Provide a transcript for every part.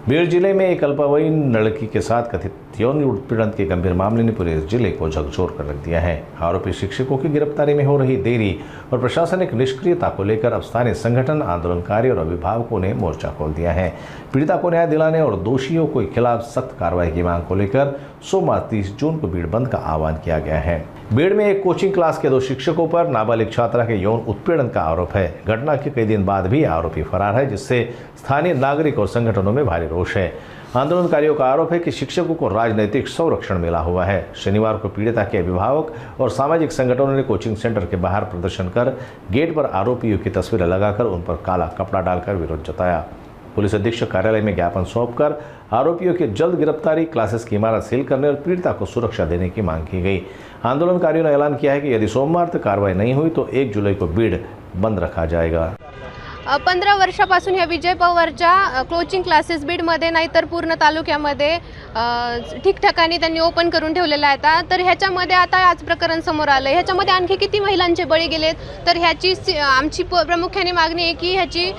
बीड़ जिले में एक अल्पवयीन लड़की के साथ कथित यौन उत्पीड़न के गंभीर मामले ने पूरे जिले को झकझोर कर रख दिया है। आरोपी शिक्षकों की गिरफ्तारी में हो रही देरी और प्रशासनिक निष्क्रियता को लेकर अब स्थानीय संगठन, आंदोलनकारी और अभिभावकों ने मोर्चा खोल दिया है। पीड़िता को न्याय दिलाने और दोषियों के खिलाफ सख्त कार्रवाई की मांग को लेकर सोमवार 30 जून को बीड़ बंद का आह्वान किया गया है। बीड़ में एक कोचिंग क्लास के 2 शिक्षकों पर नाबालिग छात्रा के यौन उत्पीड़न का आरोप है। घटना के कई दिन बाद भी आरोपी फरार है, जिससे स्थानीय नागरिक और संगठनों में भारी रोष है। आंदोलनकारियों का आरोप है कि शिक्षकों को राजनीतिक संरक्षण मिला हुआ है। शनिवार को पीड़िता के अभिभावक और सामाजिक संगठनों ने कोचिंग सेंटर के बाहर प्रदर्शन कर गेट पर आरोपियों की तस्वीरें लगाकर उन पर काला कपड़ा डालकर विरोध जताया। पुलिस अधीक्षक कार्यालय में ज्ञापन सौंपकर आरोपियों की जल्द गिरफ्तारी, क्लासेस की इमारत सील करने और पीड़िता को सुरक्षा देने की मांग की गई। आंदोलनकारियों ने ऐलान किया है कि यदि सोमवार तक कार्रवाई नहीं हुई तो 1 जुलाई को बीड़ बंद रखा जाएगा। 15 वर्षापासून ह्या विजय पवारच्या कोचिंग क्लासेस बीडमध्ये नाही तर पूर्ण तालुक्यामध्ये ठिकठिकाणी त्यांनी ओपन करून ठेवलेला आहे। तर ह्याच्यामध्ये आता आज प्रकरण समोर आलं। ह्याच्यामध्ये आणखी किती महिलांचे बळी गेलेत, तर ह्याची आमची प्रामुख्याने मागणी आहे की ह्याची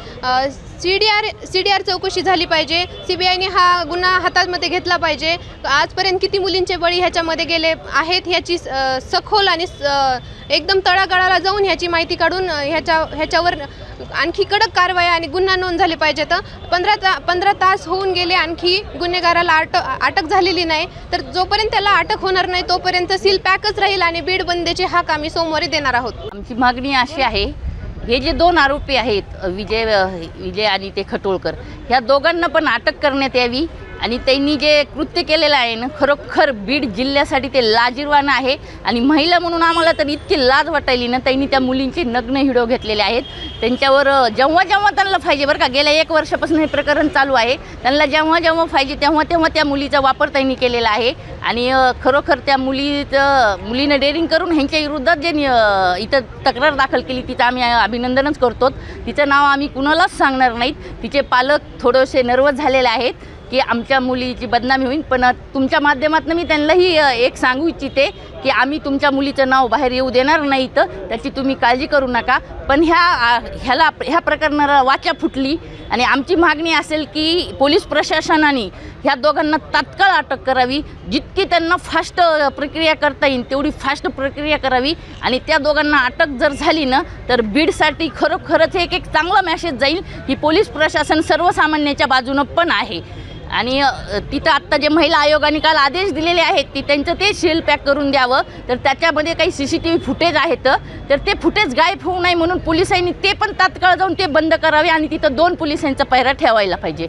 सीडीआर चौकशी झाली पाहिजे। सीबीआयने हा गुन्हा हातामध्ये घेतला पाहिजे। आजपर्यंत किती मुलींचे बळी ह्याच्यामध्ये गेले आहेत ह्याची सखोल आणि एकदम तळागाळाला जाऊन ह्याची माहिती काढून ह्याच्यावर आणखी कडक कारवाई आणि गुन्हा नोंद झाली पाहिजे। तर 15 तास होऊन गेले, आणखी गुन्हेगाराला अटक झालेली नाही। तर जोपर्यंत त्याला अटक होणार नाही तोपर्यंत सील पॅकच राहील आणि बीड बंदचे हाक आम्ही सोमवारी देणार आहोत। आमची मागणी अशी आहे, हे जे 2 आरोपी आहेत विजय आणि ते खटोळकर, ह्या दोघांना पण अटक करण्यात यावी आणि त्यांनी जे कृत्य केलेलं आहे ना, खरोखर बीड जिल्ह्यासाठी ते लाजिरवाणं आहे। आणि महिला म्हणून आम्हाला तर इतकी लाज वाटायली ना, त्यांनी त्या मुलींचे नग्न व्हिडिओ घेतलेले आहेत। त्यांच्यावर जेव्हा त्यांना पाहिजे, बरं का, गेल्या 1 वर्षापासून हे प्रकरण चालू आहे, त्यांना जेव्हा पाहिजे तेव्हा त्या मुलीचा वापर त्यांनी केलेला आहे। आणि खरोखर त्या मुलीनं डेअरिंग करून ह्यांच्या विरोधात जे इथं तक्रार दाखल केली तिचं आम्ही अभिनंदनच करतो। तिचं नाव आम्ही कुणालाच सांगणार नाहीत। तिचे पालक थोडेसे नर्वस झालेले आहेत की आमच्या मुलीची बदनामी होईल, पण तुमच्या माध्यमातून मी त्यांनाही एक सांगू इच्छिते की आम्ही तुमच्या मुलीचं नाव बाहेर येऊ देणार नाही, तर त्याची तुम्ही काळजी करू नका। पण ह्या प्रकरणाला वाचा फुटली आणि आमची मागणी असेल की पोलीस प्रशासनाने ह्या दोघांना तात्काळ अटक करावी। जितकी त्यांना फास्ट प्रक्रिया करता येईल तेवढी फास्ट प्रक्रिया करावी आणि त्या दोघांना अटक जर झाली ना, तर बीडसाठी खरोखरच एक चांगला मेसेज जाईल की पोलीस प्रशासन सर्वसामान्यांच्या बाजूनं पण आहे। आणि तिथं आत्ता जे महिला आयोगाने काल आदेश दिलेले आहेत की त्यांचं ते सील पॅक करून द्यावं। तर त्याच्यामध्ये काही CCTV फुटेज आहेत, तर ते फुटेज गायब होऊ नये म्हणून पोलिसांनी ते पण तात्काळ जाऊन ते बंद करावे आणि तिथं 2 पोलिसांचा पहिरा ठेवायला पाहिजे।